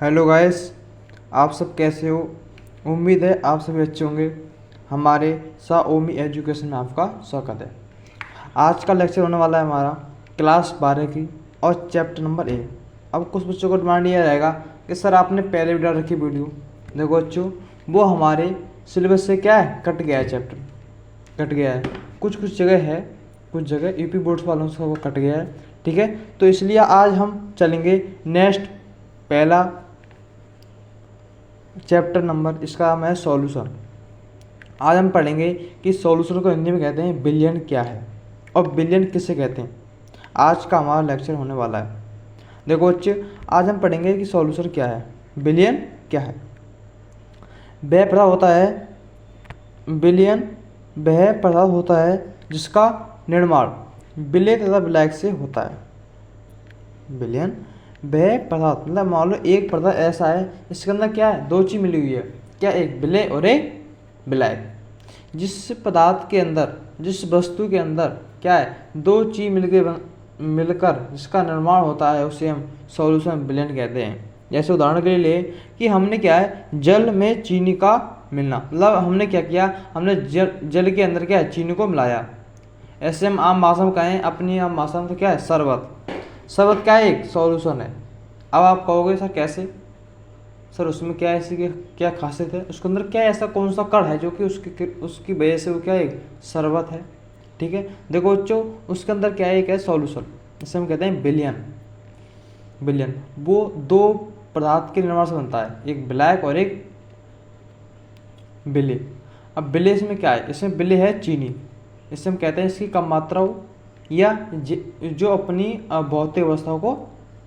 Hello guys, आप सब कैसे हो। उम्मीद है आप सभी अच्छे होंगे। हमारे ओमी एजुकेशन में आपका स्वागत है। आज का लेक्चर होने वाला है हमारा क्लास 12 की और चैप्टर नंबर 1। अब कुछ बच्चों को डिमांड ये रहेगा कि सर आपने पहले भी डाल रखी वीडियो। देखो बच्चों, वो हमारे सिलेबस से क्या है, कट गया है, चैप्टर कट गया है। कुछ जगह है, कुछ जगह यूपी बोर्ड्स वालों से वो कट गया है। ठीक है, तो इसलिए आज हम चलेंगे नेक्स्ट पहला चैप्टर नंबर, इसका नाम है सॉल्यूशन। आज हम पढ़ेंगे कि सॉल्यूशन को हिंदी में कहते हैं बिलियन क्या है और बिलियन किसे कहते हैं। आज का हमारा लेक्चर होने वाला है। देखो बच्चे, आज हम पढ़ेंगे कि सॉल्यूशन क्या है, बिलियन क्या है। वह पदार्थ होता है, बिलियन वह पदार्थ होता है जिसका निर्माण विलेय तथा विलायक से होता है। बिलियन वह पदार्थ, मतलब मान लो एक पदार्थ ऐसा है इसके अंदर क्या है, दो चीज मिली हुई है, क्या, एक विलेय और एक विलायक। जिस पदार्थ के अंदर, जिस वस्तु के अंदर क्या है, दो चीज मिलकर जिसका निर्माण होता है उसे हम सॉल्यूशन बिलियन कहते हैं। जैसे उदाहरण के लिए ले कि हमने क्या है, जल में चीनी का मिलना, मतलब हमने क्या किया, हमने जल के अंदर क्या है, चीनी को मिलाया। ऐसे हम आम भाषा में कहें, अपनी आम भाषा में तो क्या है, शरबत। शरबत क्या है, एक सॉल्यूशन है। अब आप कहोगे सर कैसे, सर उसमें क्या ऐसी क्या खासियत है, उसके अंदर क्या ऐसा कौन सा कण है जो कि उसकी वजह से वो क्या एक शरबत है। ठीक है, देखो बच्चों, उसके अंदर क्या है, एक है सॉल्यूशन, जिसे हम कहते हैं बिलियन। बिलियन वो दो पदार्थ के निर्माण से बनता है, एक विलायक और एक विलेय। अब विलेय इसमें क्या है, इसमें विलेय है चीनी। इससे हम कहते हैं इसकी कम मात्रा हो या जो अपनी भौतिक अवस्थाओं को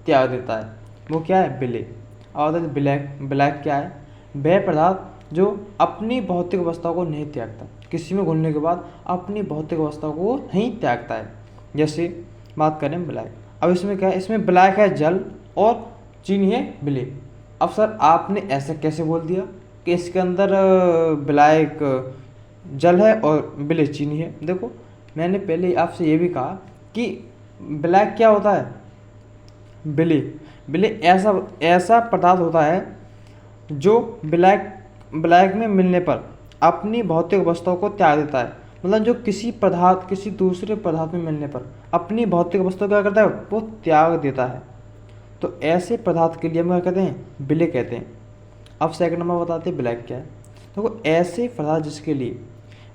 त्याग देता है, वो क्या है, विलेय। और विलायक क्या है, वह पदार्थ जो अपनी भौतिक अवस्थाओं को नहीं त्यागता, किसी में घुलने के बाद अपनी भौतिक अवस्थाओं को नहीं त्यागता है। जैसे बात करें विलायक। अब इसमें क्या है, इसमें विलायक है जल और चीनी है विलेय। अब सर आपने ऐसा कैसे बोल दिया कि इसके अंदर विलायक जल है और विलेय चीनी है। देखो, मैंने पहले आपसे ये भी कहा कि विलायक क्या होता है, विलेय। विलेय ऐसा पदार्थ होता है जो विलायक में मिलने पर अपनी भौतिक अवस्थाओं को त्याग देता है। मतलब जो किसी दूसरे पदार्थ में मिलने पर अपनी भौतिक अवस्था क्या करता है, वो त्याग देता है। तो ऐसे पदार्थ के लिए हम क्या कहते हैं, विलेय कहते हैं। अब सेकंड नंबर बताते हैं विलायक क्या है। देखो, ऐसे पदार्थ जिसके लिए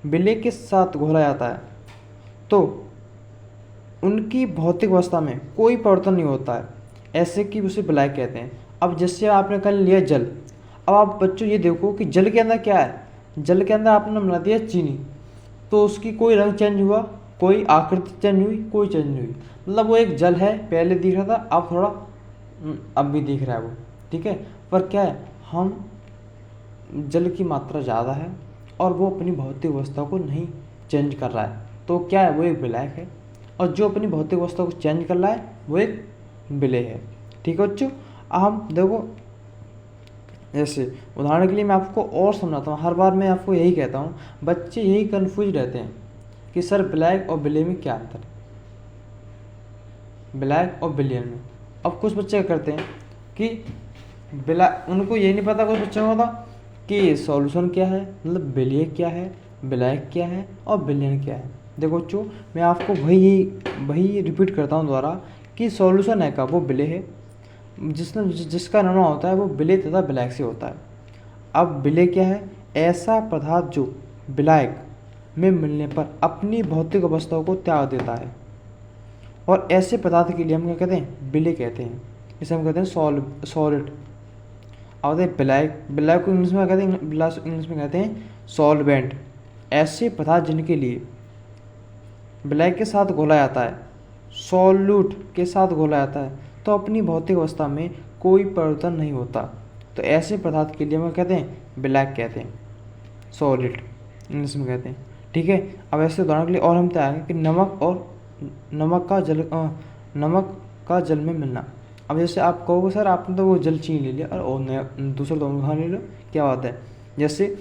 विलेय के साथ घोला जाता है तो उनकी भौतिक अवस्था में कोई परिवर्तन नहीं होता है, ऐसे कि उसे विलायक कहते हैं। अब जैसे आपने कर लिया जल। अब आप बच्चों ये देखो कि जल के अंदर क्या है, जल के अंदर आपने मिला दिया चीनी, तो उसकी कोई रंग चेंज हुआ, कोई आकृति चेंज हुई, कोई चेंज नहीं हुई। मतलब वो एक जल है, पहले दिख रहा था, अब थोड़ा अब भी दिख रहा है वो। ठीक है, पर क्या है, हम जल की मात्रा ज़्यादा है और वो अपनी भौतिक अवस्था को नहीं चेंज कर रहा है, तो क्या है, वो एक विलायक है। और जो अपनी भौतिक अवस्था को चेंज कर रहा है वो एक विलेय है। ठीक है बच्चों, हम देखो, जैसे उदाहरण के लिए मैं आपको और समझाता हूँ। हर बार मैं आपको यही कहता हूँ, बच्चे यही कंफ्यूज रहते हैं कि सर विलायक और विलेय में क्या अंतर है, विलायक और विलेय में। अब कुछ बच्चे क्या करते हैं कि उनको यही नहीं पता, कुछ बच्चों को था कि सॉल्यूशन क्या है, मतलब विलेय क्या है, विलायक क्या है और विलेय क्या है। देखो बच्चों, मैं आपको वही रिपीट करता हूँ दोबारा कि सॉल्यूशन है का वो विलेय है, जिसका निर्माण होता है वो विलेय तथा विलायक से होता है। अब विलेय क्या है, ऐसा पदार्थ जो विलायक में मिलने पर अपनी भौतिक अवस्थाओं को त्याग देता है। और ऐसे पदार्थ के लिए हम क्या कहते हैं, विलेय कहते हैं। इसे हम कहते हैं सॉलिड। और विलायक को इंग्लिश में कहते हैं, इंग्लिश में कहते हैं सॉल्वेंट। ऐसे पदार्थ जिनके लिए विलायक के साथ घोला जाता है, सॉल्यूट के साथ घोला जाता है, तो अपनी भौतिक अवस्था में कोई परिवर्तन नहीं होता, तो ऐसे पदार्थ के लिए हम कहते हैं विलायक कहते हैं, सॉलिड इंग्लिश में कहते हैं। ठीक है, अब ऐसे उदाहरण के लिए और हम क्या आएंगे कि नमक का जल में मिलना। अब जैसे आप कहोगे सर आपने तो वो जल चीनी ले लिया और दूसरा तो कहाँ ले लो, क्या बात है। जैसे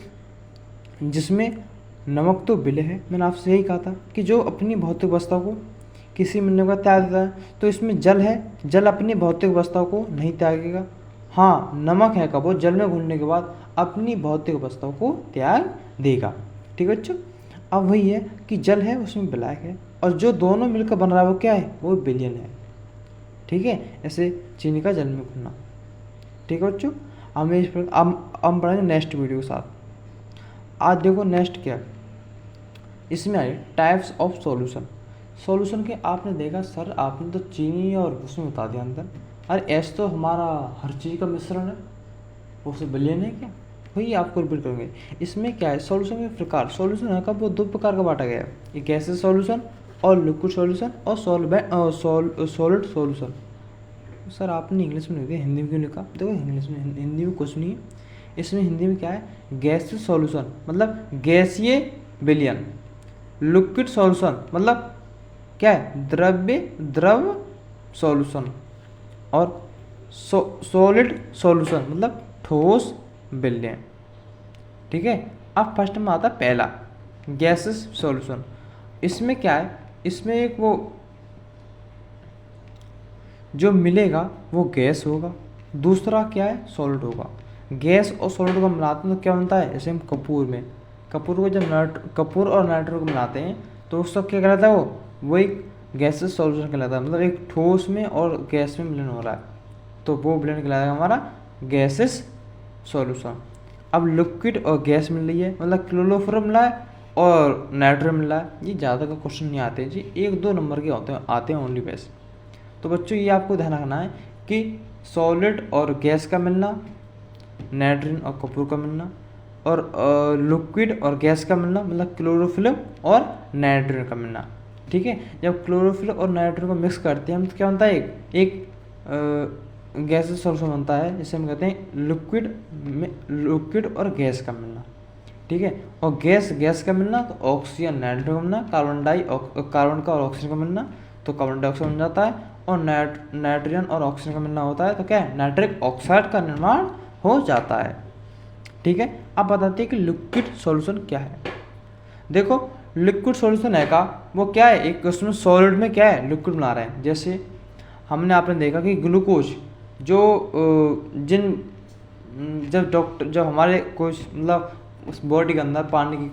जिसमें नमक तो विलेय है, मैंने आपसे यही कहा था कि जो अपनी भौतिक अवस्था को किसी मिलने का त्याग देता है, तो इसमें जल है, जल अपनी भौतिक अवस्था को नहीं त्यागेगा हाँ, नमक है कब वो जल में घुलने के बाद अपनी भौतिक अवस्थाओं को त्याग देगा। ठीक है बच्चों। अब वही है कि जल है उसमें ब्लैक है, और जो दोनों मिलकर बन रहा है वो क्या है, वो विलयन है। ठीक है, ऐसे चीनी का जल में घुलना। ठीक है बच्चों। अब हम पढ़ेंगे नेक्स्ट वीडियो के साथ। आज देखो नेक्स्ट क्या, इसमें आए टाइप्स ऑफ सॉल्यूशन। सॉल्यूशन के आपने देखा सर, आपने तो चीनी और उसमें बता दिया अंदर, अरे एस तो हमारा हर चीज़ का मिश्रण है, वो सब विलयन है क्या, वही आपको रिपीट करेंगे। इसमें क्या है, सॉल्यूशन के प्रकार, सॉल्यूशन है कब वो दो प्रकार का बांटा गया है, एक गैसेस सॉल्यूशन और लिक्विड सॉल्यूशन और सॉलिड सॉल्यूशन। सर आपने इंग्लिश में लिख दिया, हिंदी में क्यों लिखा, देखो इंग्लिश में, हिंदी में कुछ नहीं है इसमें। हिंदी में क्या है, गैसेस सॉल्यूशन मतलब गैसीय विलयन, लिक्विड सॉल्यूशन मतलब क्या है, द्रव सॉल्यूशन, और सॉलिड सॉल्यूशन मतलब ठोस विलयन। ठीक है। अब फर्स्ट में आता है पहला गैसेस सॉल्यूशन। इसमें क्या है, इसमें एक वो जो मिलेगा वो गैस होगा, दूसरा क्या है, सॉलिड होगा। गैस और सॉलिड को मिलाते हैं तो क्या बनता है, जैसे हम कपूर में, कपूर को जब कपूर और नाइट्रोजन को मिलाते हैं तो उसका क्या कहलाता है, वो एक गैसेस सॉल्यूशन कहलाता है, मतलब एक ठोस में और गैस में मिलन हो रहा है, तो वो मिलन कहलाता है हमारा गैसेस सॉल्यूशन। अब लिक्विड और गैस मिल रही है, मतलब क्लोरोफॉर्म मिला है और नाइट्रोजन मिला है, ये ज़्यादा का क्वेश्चन नहीं आते जी, 1-2 नंबर के आते हैं ओनली बेस। तो बच्चों ये आपको ध्यान रखना है कि सॉलिड और गैस का मिलना, नाइट्रोजन और कपूर का मिलना, और लिक्विड और गैस का मिलना मतलब क्लोरोफिल और नाइट्रोजन का मिलना। ठीक है। जब क्लोरोफिल और नाइट्रोजन को मिक्स करते हैं हम तो क्या बनता है, एक गैसेस सॉल्यूशन बनता है, जिसे हम कहते हैं लिक्विड और गैस का मिलना। ठीक है। और गैस का मिलना तो ऑक्सीजन नाइट्रोजन का मिलना, कार्बन का और ऑक्सीजन का मिलना तो कार्बन डाइऑक्साइड बन जाता है, और नाइट्रोजन और ऑक्सीजन का मिलना होता है तो क्या है, नाइट्रिक ऑक्साइड का निर्माण हो जाता है। ठीक है। अब बताते हैं कि लिक्विड सॉल्यूशन क्या है। देखो लिक्विड सॉल्यूशन है का वो क्या है, एक उसमें सॉलिड में क्या है, लिक्विड बना रहे हैं। जैसे आपने देखा कि ग्लूकोज जो जब हमारे कुछ मतलब उस बॉडी के अंदर पानी की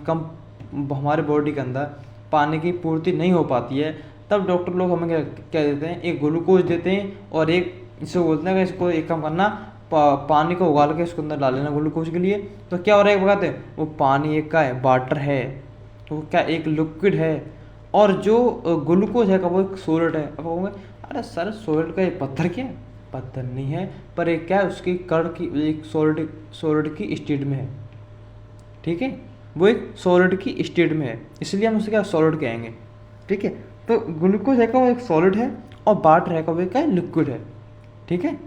हमारे बॉडी के अंदर पानी की पूर्ति नहीं हो पाती है, तब डॉक्टर लोग हमें क्या देते हैं, एक ग्लूकोज देते हैं और एक इसको बोलते हैं कि इसको एक काम करना, पानी को उबाल के इसके अंदर डाल लेना ग्लूकोज के लिए। तो क्या हो रहा है बताते हैं, वो पानी एक का है, वाटर है, तो क्या एक लिक्विड है, और जो ग्लूकोज है का वो एक सॉलिड है। अब कहोगे अरे सर सॉलिड का एक पत्थर क्या है, पत्थर नहीं है, पर एक क्या है, उसकी कण की एक सॉलिड की स्टेट में है। ठीक है। वो एक सॉलिड की स्टेट में है, इसलिए हम उसे क्या सॉलिड कहेंगे। ठीक है। तो ग्लूकोज है का वो एक सॉलिड है, और वाटर है का वो क्या है, लिक्विड है। ठीक है।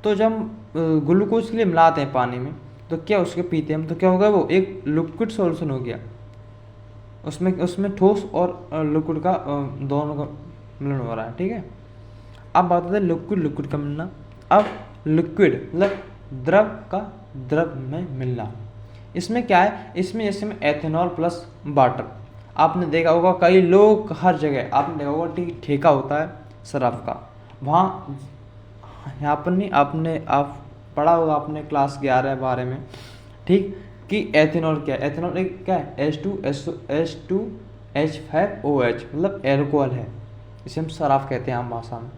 तो जब हम ग्लूकोज के लिए मिलाते हैं पानी में तो क्या उसके पीते हैं हम तो क्या होगा, वो एक लिक्विड सॉल्यूशन हो गया, उसमें ठोस और लिक्विड का दोनों का मिलन हो रहा है। ठीक है। अब बात होता है लिक्विड का मिलना। अब लिक्विड मतलब द्रव में मिलना, इसमें क्या है, इसमें जैसे में एथेनॉल प्लस वाटर, आपने देखा होगा कई लोग हर जगह आपने देखा होगा ठेका होता है शराब का, वहाँ यहाँ पर नहीं, आप पढ़ा होगा आपने क्लास 11-12 में। ठीक। कि एथेनॉल क्या है, एथेनॉल एक क्या है, H2H5OH मतलब एल्कोहल है, इसे हम शराब कहते हैं आम भाषा में।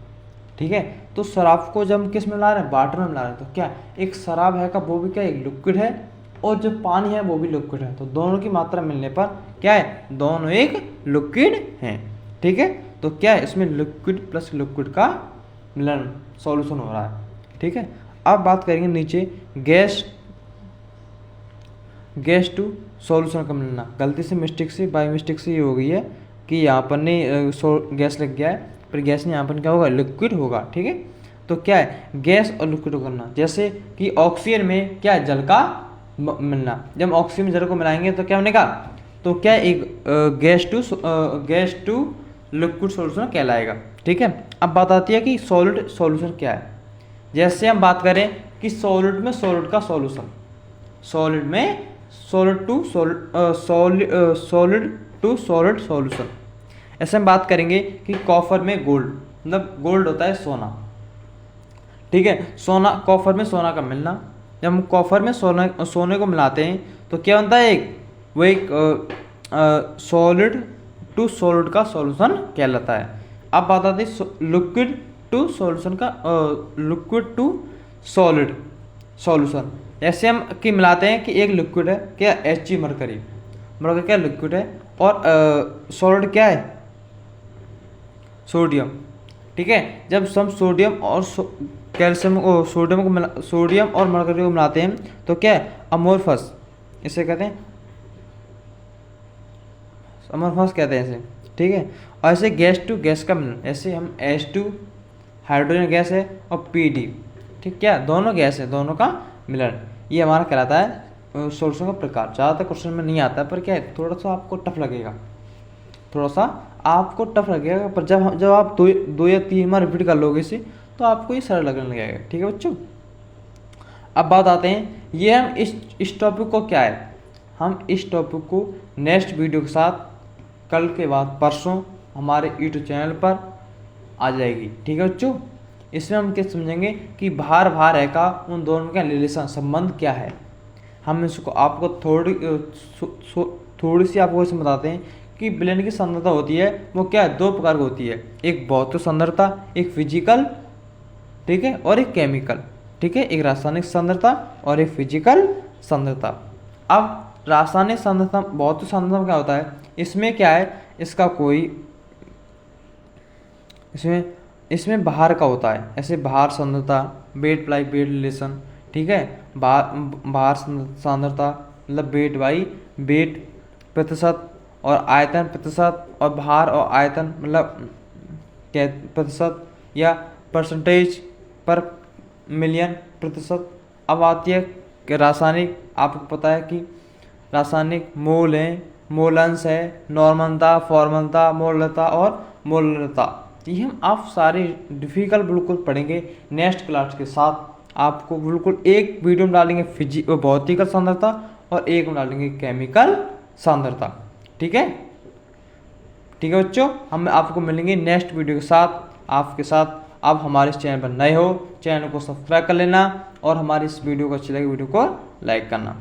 ठीक है। तो शराब को जब हम किस में मिला रहे हैं, वाटर में मिला रहे हैं, तो क्या एक शराब है का वो भी क्या एक लिक्विड है, और जो पानी है वो भी लिक्विड है, तो दोनों की मात्रा मिलने पर क्या है, दोनों एक लिक्विड हैं। ठीक है। तो क्या है, इसमें लिक्विड प्लस लिक्विड का मिलन सॉल्यूशन हो रहा है। ठीक है। अब बात करेंगे नीचे गैस टू सॉल्यूशन का मिलना। गलती से बाय मिस्टेक से ये हो गई है कि यहाँ पर नहीं गैस लग गया है, पर गैस नहीं, यहाँ पर क्या होगा, लिक्विड होगा। ठीक है। तो क्या है, गैस और लिक्विड को करना, जैसे कि ऑक्सीजन में क्या है, जल का मिलना, जब ऑक्सीजन में जल को मिलाएंगे तो क्या बनेगा, तो क्या एक गैस टू लिक्विड सॉल्यूशन कहलाएगा। ठीक है। अब बात आती है कि सॉलिड सॉल्यूशन क्या है। जैसे हम बात करें कि सॉलिड में सॉलिड का सॉल्यूशन, सॉलिड में सॉलिड टू सॉलिड सॉल्यूशन। ऐसे हम बात करेंगे कि कॉपर में गोल्ड, मतलब गोल्ड होता है सोना। ठीक है। सोना, कॉपर में सोना का मिलना, जब हम कॉपर में सोने को मिलाते हैं तो क्या बनता है, वो एक सॉलिड टू सॉलिड का सॉल्यूशन कहलाता है। अब बात आती है लिक्विड टू सॉल्यूशन का, लिक्विड टू सॉलिड सॉल्यूशन। ऐसे हम कि मिलाते हैं कि एक लिक्विड है क्या, Hg मरकरी, मरकरी क्या लिक्विड है, और सॉलिड क्या है, सोडियम। ठीक है, जब हम सोडियम और कैल्शियम को, सोडियम और मरकरी को मिलाते हैं तो क्या है, अमोर्फस, इसे कहते हैं अमोर्फस कहते हैं इसे। ठीक है, और ऐसे गैस टू गैस का मिलन, ऐसे हम H2 हाइड्रोजन गैस है और PD, ठीक, क्या दोनों गैस है, दोनों का मिलन, ये हमारा कहलाता है सॉल्यूशन का प्रकार। ज़्यादातर क्वेश्चन में नहीं आता है, पर क्या है, थोड़ा सा आपको टफ लगेगा, थोड़ा सा आपको टफ लगेगा, पर जब आप दो या 3 बार रिपीट कर लोगे इसे तो आपको ये सरल लगने लगेगा। ठीक है बच्चों, अब बात आते हैं, ये हम इस टॉपिक को क्या है, हम इस टॉपिक को नेक्स्ट वीडियो के साथ कल के बाद परसों हमारे यूट्यूब चैनल पर आ जाएगी। ठीक है बच्चों, इसमें हम क्या समझेंगे कि भार भार है का उन दोनों का रिलेशन संबंध क्या है। हम इसको आपको थोड़ी सी आपको इसमें बताते हैं कि विलयन की सांद्रता होती है वो क्या है, 2 प्रकार की होती है, एक भौतिक सांद्रता, एक फिजिकल, ठीक है, और एक केमिकल। ठीक है, एक रासायनिक सांद्रता और एक फिजिकल सांद्रता। अब रासायनिक सांद्रता, भौतिक सांद्रता में क्या होता है, इसमें क्या है, इसका कोई इसमें बाहर का होता है, ऐसे बाहर सांद्रता, वेट बाई वेट रिलेशन। ठीक है, बाहर सांद्रता मतलब वेट बाई वेट प्रतिशत, और आयतन प्रतिशत, और भार और आयतन मतलब प्रतिशत या परसेंटेज पर मिलियन प्रतिशत। अब आती है कि रासायनिक, आपको पता है कि रासायनिक मोल है, मोलंश है, नॉर्मलता, फॉर्मलता, मोलता और मोलरता। ये हम आप सारे डिफिकल्ट बिल्कुल पढ़ेंगे नेक्स्ट क्लास के साथ। आपको बिल्कुल एक वीडियो में डालेंगे भौतिक सांद्रता और एक में डालेंगे केमिकल सांद्रता। ठीक है, ठीक है बच्चों, हम आपको मिलेंगे नेक्स्ट वीडियो के साथ, आपके साथ। आप हमारे इस चैनल पर नए हो, चैनल को सब्सक्राइब कर लेना, और हमारी इस वीडियो को अच्छी लगे वीडियो को लाइक करना।